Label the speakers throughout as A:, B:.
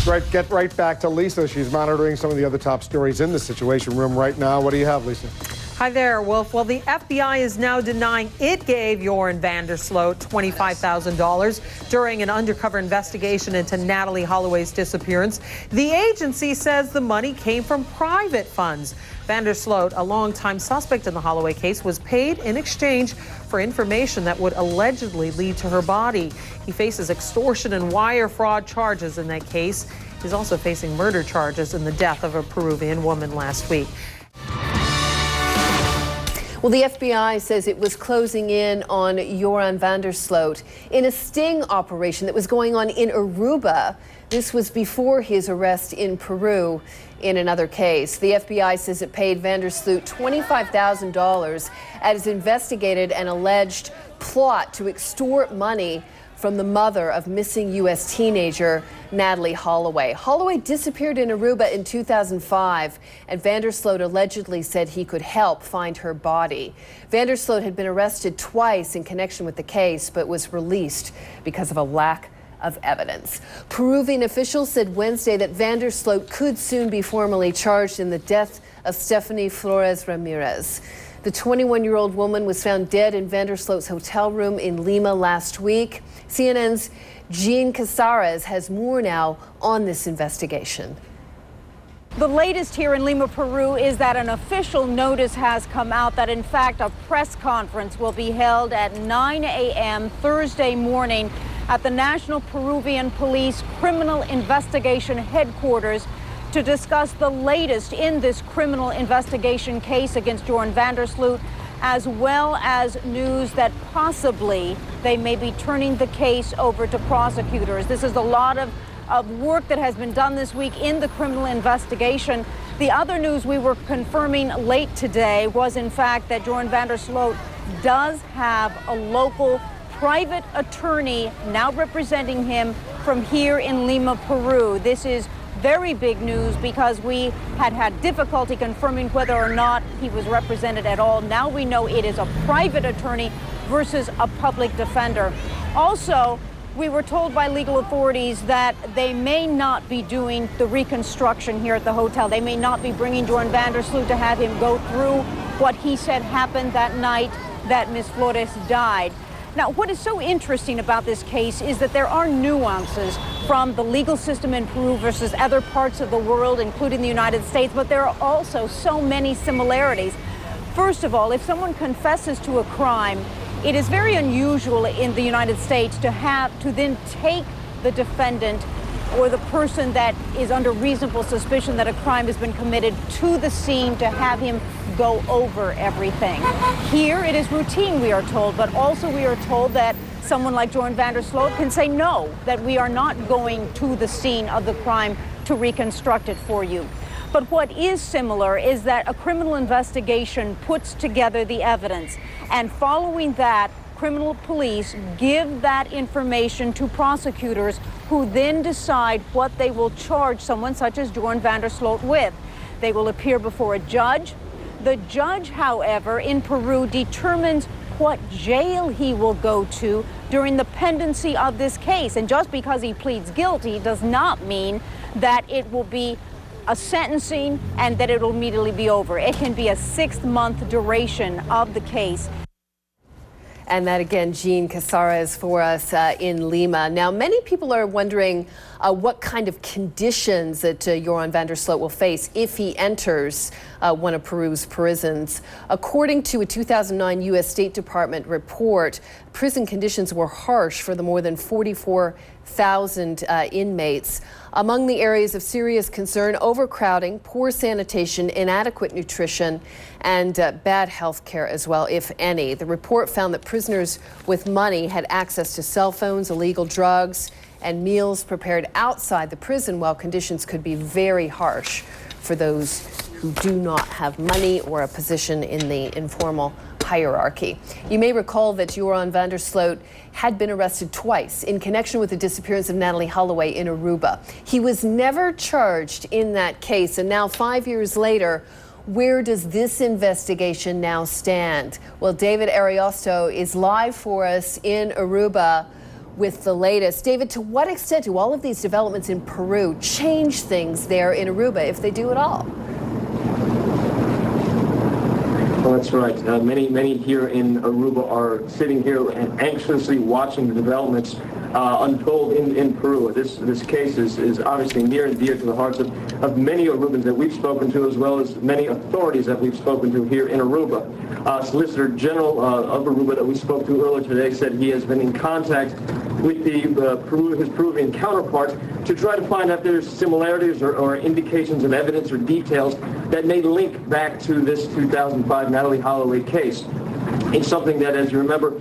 A: Let's get right back to Lisa. She's monitoring some of the other top stories in the Situation Room right now. What do you have, Lisa?
B: Hi there, Wolf. Well, the FBI is now denying it gave Joran van der Sloot $25,000 during an undercover investigation into Natalie Holloway's disappearance. The agency says the money came from private funds. Van der Sloot, a longtime suspect in the Holloway case, was paid in exchange for information that would allegedly lead to her body. He faces extortion and wire fraud charges in that case. He's also facing murder charges in the death of a Peruvian woman last week.
C: Well, the FBI says it was closing in on Joran van der Sloot in a sting operation that was going on in Aruba. This was before his arrest in Peru in another case. The FBI says it paid van der Sloot $25,000 as it investigated an alleged plot to extort money from the mother of missing U.S. teenager Natalie Holloway. Holloway disappeared in Aruba in 2005, and van der Sloot allegedly said he could help find her body. Van der Sloot had been arrested twice in connection with the case, but was released because of a lack of evidence. Peruvian officials said Wednesday that van der Sloot could soon be formally charged in the death of Stephany Flores Ramirez. The 21-year-old woman was found dead in van der Sloot's hotel room in Lima last week. CNN's Jean Casarez has more now on this investigation.
D: The latest here in Lima, Peru, is that an official notice has come out that, in fact, a press conference will be held at 9 a.m. Thursday morning at the National Peruvian Police Criminal Investigation Headquarters to discuss the latest in this criminal investigation case against Joran van der Sloot, as well as news that possibly they may be turning the case over to prosecutors. This is a lot of work that has been done this week in the criminal investigation. The other news we were confirming late today was, in fact, that Joran van der Sloot does have a local private attorney now representing him from here in Lima, Peru. This is very big news because we had difficulty confirming whether or not he was represented at all. Now we know it is a private attorney versus a public defender. Also, we were told by legal authorities that they may not be doing the reconstruction here at the hotel. They may not be bringing Joran van der Sloot to have him go through what he said happened that night that Ms. Flores died. Now, what is so interesting about this case is that there are nuances from the legal system in Peru versus other parts of the world, including the United States, but there are also so many similarities. First of all, if someone confesses to a crime, it is very unusual in the United States to then take the defendant or the person that is under reasonable suspicion that a crime has been committed to the scene to have him go over everything. Here it is routine, we are told, but also we are told that someone like Joran van der Sloot can say no, that we are not going to the scene of the crime to reconstruct it for you. But what is similar is that a criminal investigation puts together the evidence, and following that, criminal police give that information to prosecutors who then decide what they will charge someone such as Joran van der Sloot with. They will appear before a judge. The judge, however, in Peru determines what jail he will go to during the pendency of this case. And just because he pleads guilty does not mean that it will be a sentencing and that it will immediately be over. It can be a 6-month duration of the case.
C: And that again, Jean Casarez for us in Lima. Now, many people are wondering what kind of conditions that Joran van der Sloot will face if he enters one of Peru's prisons. According to a 2009 U.S. State Department report, prison conditions were harsh for the more than 44,000 inmates. Among the areas of serious concern, overcrowding, poor sanitation, inadequate nutrition, and bad health care as well, if any. The report found that prisoners with money had access to cell phones, illegal drugs, and meals prepared outside the prison, while conditions could be very harsh for those who do not have money or a position in the informal hierarchy. You may recall that Joran van der Sloot had been arrested twice in connection with the disappearance of Natalie Holloway in Aruba. He was never charged in that case, and now 5 years later, where does this investigation now stand? Well, David Ariosto is live for us in Aruba. with the latest. David, to what extent do all of these developments in Peru change things there in Aruba, if they do at all?
E: Well, that's right. Many here in Aruba are sitting here and anxiously watching the developments unfold in Peru. This case is obviously near and dear to the hearts of many Arubans that we've spoken to, as well as many authorities that we've spoken to here in Aruba. Solicitor General of Aruba that we spoke to earlier today said he has been in contact with his Peruvian counterparts to try to find out if there's similarities or indications of evidence or details that may link back to this 2005 Natalee Holloway case. It's something that, as you remember,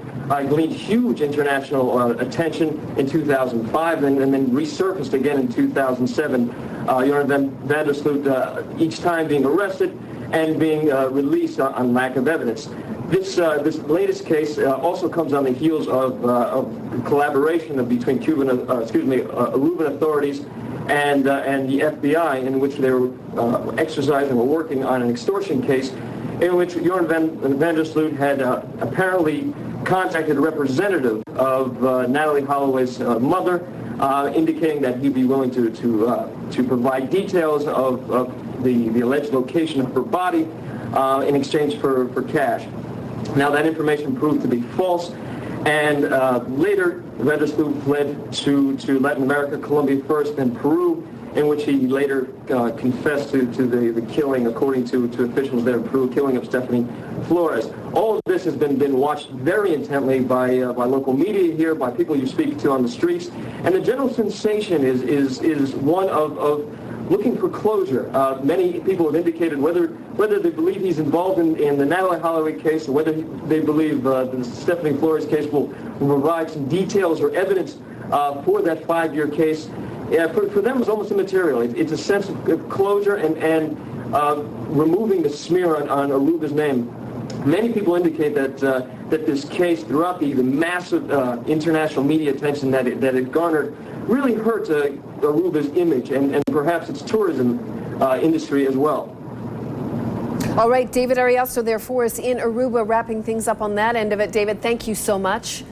E: gleaned huge international attention in 2005 and then resurfaced again in 2007. Joran van der Sloot each time being arrested and being released on lack of evidence. This latest case also comes on the heels of collaboration between Aruban authorities and the FBI, in which they were exercising or working on an extortion case, in which Joran van der Sloot had apparently contacted a representative of Natalee Holloway's mother, indicating that he'd be willing to provide details of the alleged location of her body in exchange for cash. Now, that information proved to be false, and later van der Sloot fled to Latin America, Colombia first, then Peru, in which he later confessed to the killing, according to officials there in Peru, killing of Stephany Flores. All of this has been watched very intently by local media here, by people you speak to on the streets, and the general sensation is one of looking for closure. Many people have indicated whether they believe he's involved in the Natalee Holloway case or whether they believe the Stephany Flores case will provide some details or evidence for that 5-year case. Yeah, for them it's almost immaterial. It's a sense of closure and removing the smear on Aruba's name. Many people indicate that this case, throughout the massive international media attention that it garnered, really hurt Aruba's image and perhaps its tourism industry as well.
C: All right, David Ariosto there for us in Aruba, wrapping things up on that end of it. David, thank you so much.